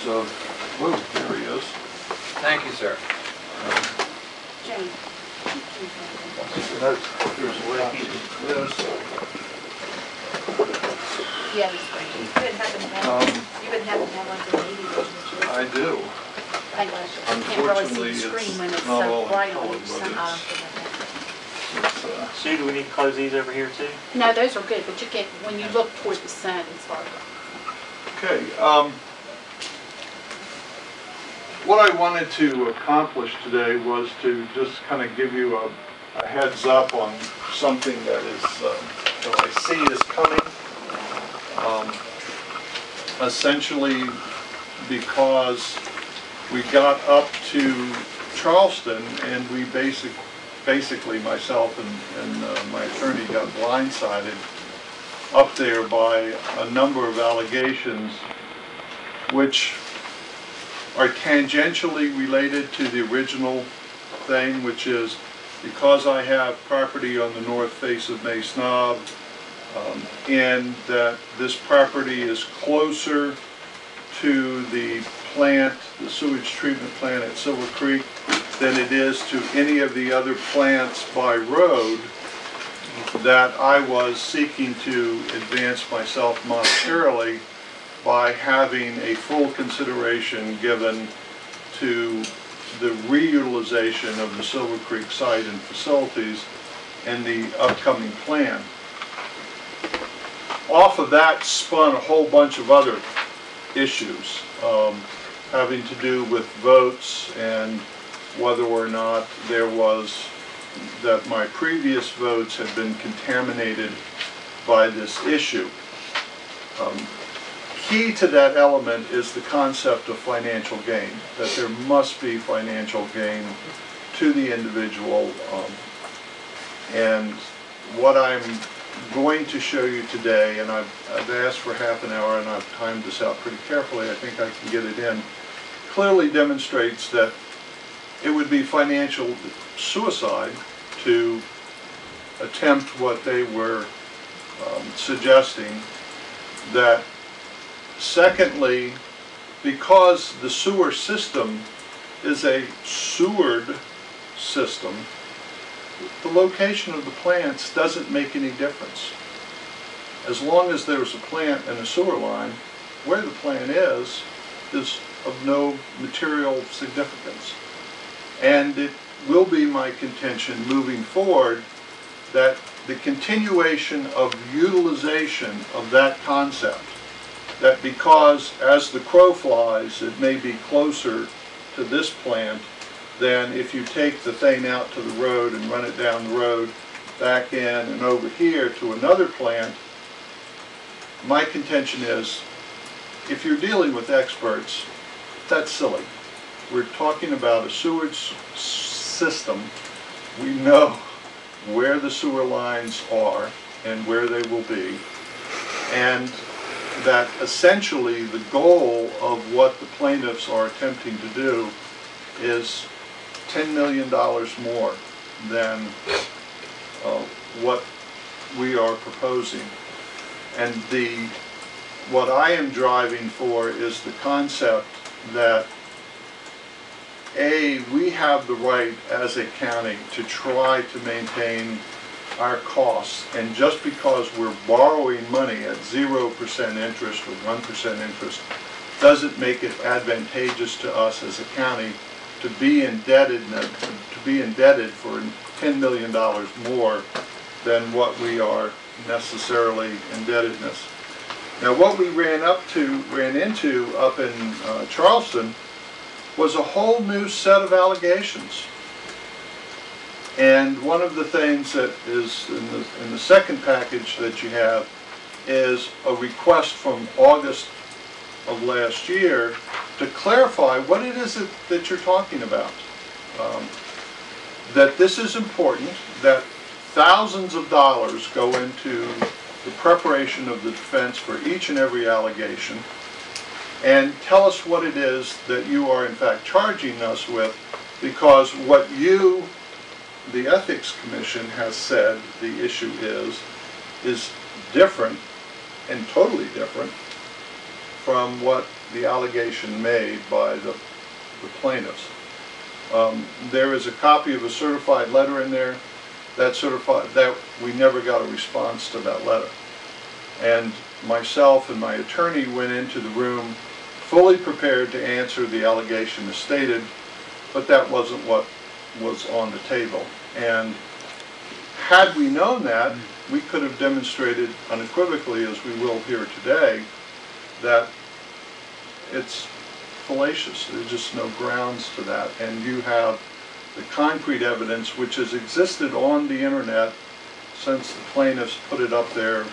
of, whoa, there he is. Thank you, sir. Jane. Here's a copy of this. Yeah, this way. You wouldn't happen to have one for the 80 would you? I do. I can't really see Unfortunately, the screen when it's it's not so all in bright color, on each but side. Sue, do we need to close these over here too? No, those are good, but you can't, when you look toward the sun, it's hard. Okay, what I wanted to accomplish today was to just kind of give you a heads up on something that is, that I see is coming. Essentially because we got up to Charleston and we basically myself and my attorney got blindsided up there by a number of allegations which are tangentially related to the original thing, which is because I have property on the north face of Mace Knob, and that this property is closer to the plant, the sewage treatment plant at Silver Creek, than it is to any of the other plants by road, that I was seeking to advance myself monetarily by having a full consideration given to the reutilization of the Silver Creek site and facilities and the upcoming plan. Off of that spun a whole bunch of other issues having to do with votes and whether or not there was, that my previous votes had been contaminated by this issue. Key to that element is the concept of financial gain, that there must be financial gain to the individual. And what I'm going to show you today, and I've asked for half an hour and I've timed this out pretty carefully, I think I can get it in, clearly demonstrates that it would be financial suicide to attempt what they were suggesting. That secondly, because the sewer system is a sewered system, the location of the plants doesn't make any difference. As long as there's a plant and a sewer line, where the plant is of no material significance. And it will be my contention moving forward that the continuation of utilization of that concept, that because as the crow flies it may be closer to this plant than if you take the thing out to the road and run it down the road, back in and over here to another plant. My contention is, if you're dealing with experts, that's silly. We're talking about a sewage system. We know where the sewer lines are and where they will be, and that essentially the goal of what the plaintiffs are attempting to do is $10 million more than what we are proposing. And what I am driving for is the concept that we have the right as a county to try to maintain our costs, and just because we're borrowing money at 0% interest or 1% interest doesn't make it advantageous to us as a county to be indebted for $10 million more than what we are necessarily indebtedness. Now, what we ran into up in Charleston was a whole new set of allegations. And one of the things that is in the second package that you have is a request from August of last year to clarify what it is that you're talking about. That this is important, that thousands of dollars go into the preparation of the defense for each and every allegation, and tell us what it is that you are in fact charging us with, because what you, the Ethics Commission, has said the issue is different and totally different from what the allegation made by the plaintiffs. There is a copy of a certified letter in there. That we never got a response to that letter. And myself and my attorney went into the room fully prepared to answer the allegation as stated, but that wasn't what was on the table. And had we known that, we could have demonstrated unequivocally, as we will here today, that it's fallacious. There's just no grounds to that. And you have the concrete evidence which has existed on the internet since the plaintiffs put it up there,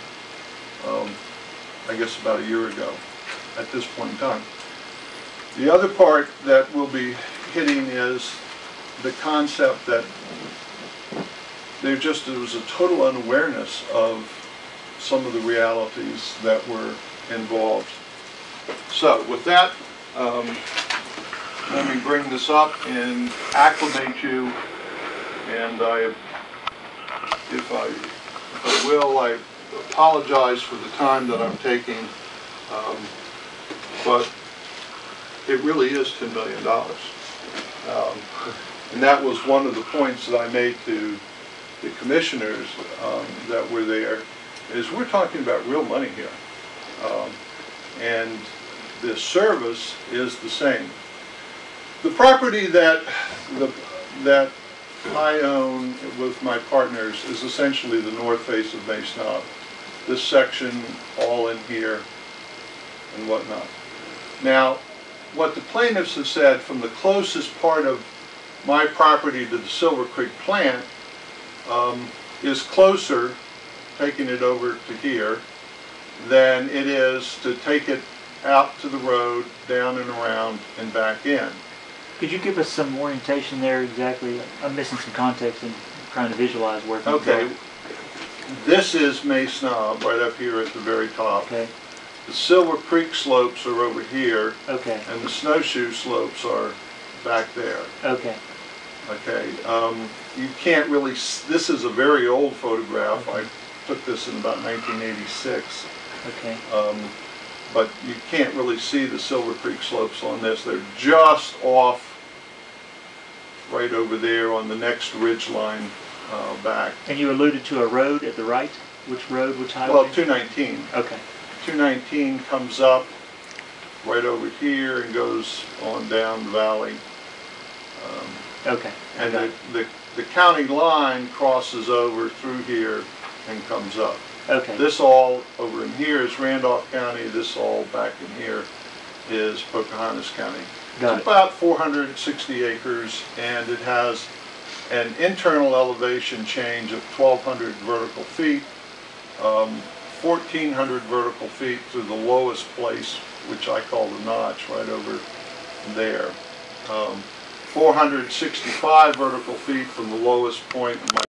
I guess about a year ago at this point in time. The other part that we'll be hitting is the concept that there was a total unawareness of some of the realities that were involved. So with that, let me bring this up and acclimate you, and if I will, I apologize for the time that I'm taking, but it really is $10 million. And that was one of the points that I made to the commissioners that were there, is we're talking about real money here. And the service is the same. The property that I own with my partners is essentially the north face of Mace Knob. This section all in here and whatnot. Now, what the plaintiffs have said, from the closest part of my property to the Silver Creek plant is closer, taking it over to here, than it is to take it out to the road, down and around, and back in. Could you give us some orientation there exactly? I'm missing some context and trying to visualize where things Okay, are. this is Mace Knob, right up here at the very top. Okay. The Silver Creek slopes are over here, Okay. and the snowshoe slopes are back there. Okay. Okay, you can't really, this is a very old photograph. I took this in about 1986. Okay. But you can't really see the Silver Creek slopes on this. They're just off right over there on the next ridge line back. And you alluded to a road at the right? Which road, which highway? Well, 219. Okay. 219 comes up right over here and goes on down the valley. Okay. And the county line crosses over through here and comes up. Okay. This all over in here is Randolph County. This all back in here is Pocahontas County. Got It's it. about 460 acres, and it has an internal elevation change of 1,200 vertical feet, 1,400 vertical feet through the lowest place, which I call the notch, right over there. 465 vertical feet from the lowest point of my